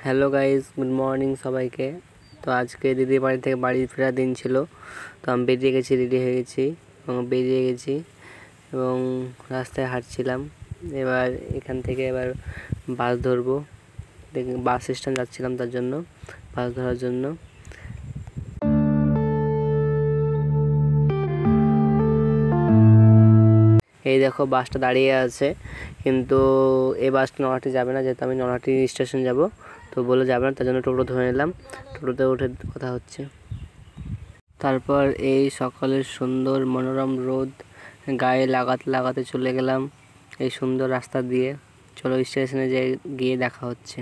Hello guys, good morning সবাইকে। তো আজকে দিদির বাড়ি থেকে বাড়ি ফেরার দিন ছিল। তো আমি বেরিয়ে গেছি, রেডি হয়ে গেছি এবং বেরিয়ে গেছি এবং রাস্তায় হাঁটছিলাম। এবার এখান থেকে বাস ধরবো। বাস স্ট্যান্ড যাচ্ছিলাম, তার জন্য বাস ধরার জন্য। এই দেখো বাসটা দাঁড়িয়ে আছে, কিন্তু এই বাসটা নলহাটি যাবে না, যেহেতু আমি নলহাটি স্টেশন যাব। তো বলে যাবে না, তার জন্য টোটো ধরে নিলাম। টোটোতে উঠে কথা হচ্ছে। তারপর এই সকালের সুন্দর মনোরম রোদ গায়ে লাগাতে লাগাতে চলে গেলাম এই সুন্দর রাস্তা দিয়ে। চলো স্টেশনে গিয়ে দেখা হচ্ছে।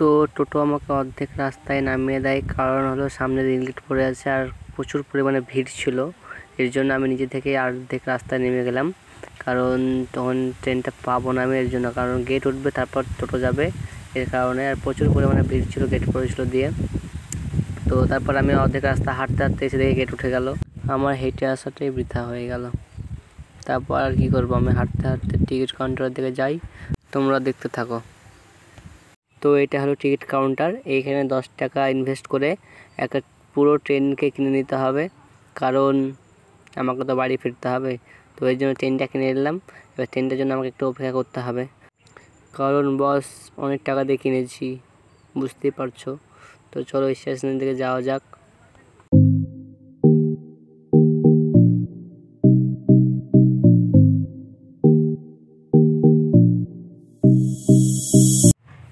তো টোটো আমাকে অর্ধেক রাস্তায় নামিয়ে দেয়, কারণ হলো সামনে রেলগেট পড়ে আছে আর প্রচুর পরিমাণে ভিড় ছিল। এর জন্য আমি নিজে থেকে অর্ধেক রাস্তায় নেমে গেলাম, কারণ তখন ট্রেনটা পাবো না আমি। এর জন্য, কারণ গেট উঠবে তারপর টোটো যাবে, এর কারণে। আর প্রচুর পরিমাণে ভিড় ছিল, গেট পড়েছিল দিয়ে। তো তারপর আমি অর্ধেক রাস্তা হাঁটতে হাঁটতে এসে দেখে গেট উঠে গেল। আমার হেঁটে আসাটাই বৃথা হয়ে গেল। তারপর আর কি করবো, আমি হাঁটতে হাঁটতে টিকিট কাউন্টারের দিকে যাই। তোমরা দেখতে থাকো। তো এটা হলো টিকিট কাউন্টার। এইখানে 10 টাকা ইনভেস্ট করে একটা পুরো ট্রেনকে কিনে নিতে হবে, কারণ আমাকে তো বাড়ি ফিরতে হবে। তো এই জন্য ট্রেনটা কিনে নিলাম। এবার ট্রেনটার জন্য আমাকে একটু অপেক্ষা করতে হবে, কারণ বস অনেক টাকা দিয়ে কিনেছি, বুঝতেই পারছো। তো চলো স্টেশনের দিকে যাওয়া যাক।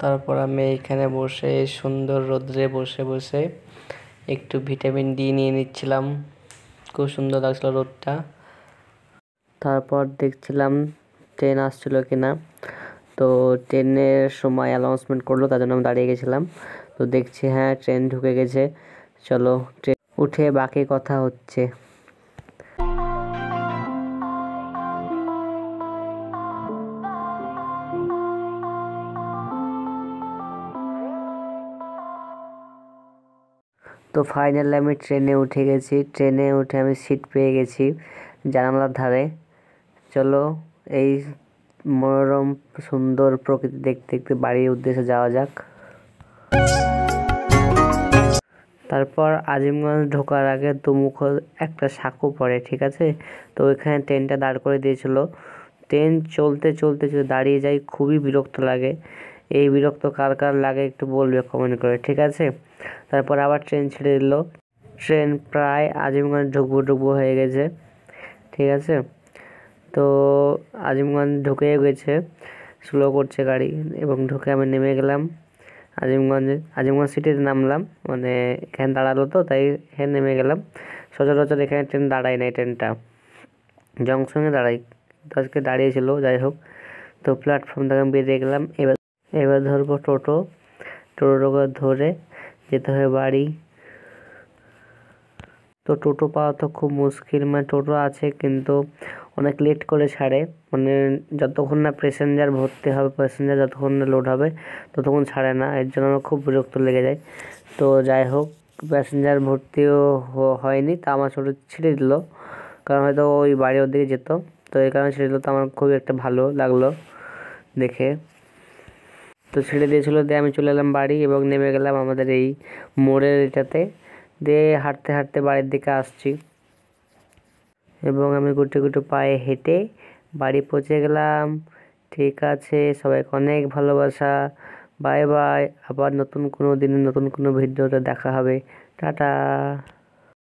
তারপর আমি এইখানে বসে সুন্দর রোদ্রে বসে বসে একটু ভিটামিন ডি নিয়ে নিচ্ছিলাম। খুব সুন্দর লাগছিল রোদটা। তারপর দেখছিলাম ট্রেন আসছিল কিনা। তো ট্রেনের সময় অ্যানাউন্সমেন্ট করলো, তার জন্য আমি দাঁড়িয়ে গেছিলাম। তো দেখছি হ্যাঁ ট্রেন ঢুকে গেছে। চলো ট্রেন উঠে বাকি কথা হচ্ছে। তো ফাইনালি আমি ট্রেনে উঠে গেছি। ট্রেনে উঠে আমি সিট পেয়ে গেছি জানালার ধারে। চলো এই মনোরম সুন্দর প্রকৃতি দেখতে দেখতে বাড়ির উদ্দেশ্যে যাওয়া যাক। তারপর আজিমগঞ্জ ঢোকার আগে দুমুখ একটা সাঁকো পড়ে, ঠিক আছে। তো ওইখানে ট্রেনটা দাঁড় করে দিয়েছিল। ট্রেন চলতে চলতে যদি দাঁড়িয়ে যায়, খুবই বিরক্ত লাগে। এই বিরক্ত কার কার লাগে একটু বলবে কমেন্ট করে, ঠিক আছে। তারপর আবার ট্রেন ছেড়ে দিল। ট্রেন প্রায় আজিমগঞ্জ ঢুকবো হয়ে গেছে, ঠিক আছে। তো আজিমগঞ্জ ঢুকে গেছে, স্লো করছে গাড়ি এবং ঢুকে আমি নেমে গেলাম আজিমগঞ্জ সিটিতে নামলাম। মানে এখানে দাঁড়ালো, তো তাই এখানে নেমে গেলাম। সচরাচর এখানে ট্রেন দাঁড়ায় নাই, ট্রেনটা জংশনে দাঁড়াই, তো আজকে দাঁড়িয়েছিল। যাই হোক, তো প্ল্যাটফর্ম থেকে বেরিয়ে গেলাম। এবার ধরবো টোটোকে ধরে যেতে হবে বাড়ি। তো টোটো পাওয়া তো খুব মুশকিল, মানে টোটো আছে কিন্তু অনেক লেট করে ছাড়ে। মানে যতক্ষণ না প্যাসেঞ্জার ভর্তি হবে, প্যাসেঞ্জার যতক্ষণ না লোড হবে ততক্ষণ ছাড়ে না। এর জন্য আমার খুব বিরক্ত লেগে যায়। তো যাই হোক, প্যাসেঞ্জার ভর্তিও হয়নি, তা আমার ছোটো ছেড়ে দিল, কারণ হয়তো ওই বাড়ি ওদিকে যেত। তো এই কারণে ছেড়ে দিল, তো আমার খুবই একটা ভালো লাগলো দেখে। তো ছেড়ে দিয়েছিলো, দিয়ে আমি চলে এলাম বাড়ি এবং নেমে গেলাম আমাদের এই মোড়ের এটাতে। দিয়ে হাঁটতে হাঁটতে বাড়ির দিকে আসছি এবং আমি গুটি গুটি পায়ে হেঁটে বাড়ি পৌঁছে গেলাম। ঠিক আছে, সবাইকে অনেক ভালোবাসা। Bye bye. আবার নতুন কোনো দিনে নতুন কোনো ভিডিওতে দেখা হবে। টাটা।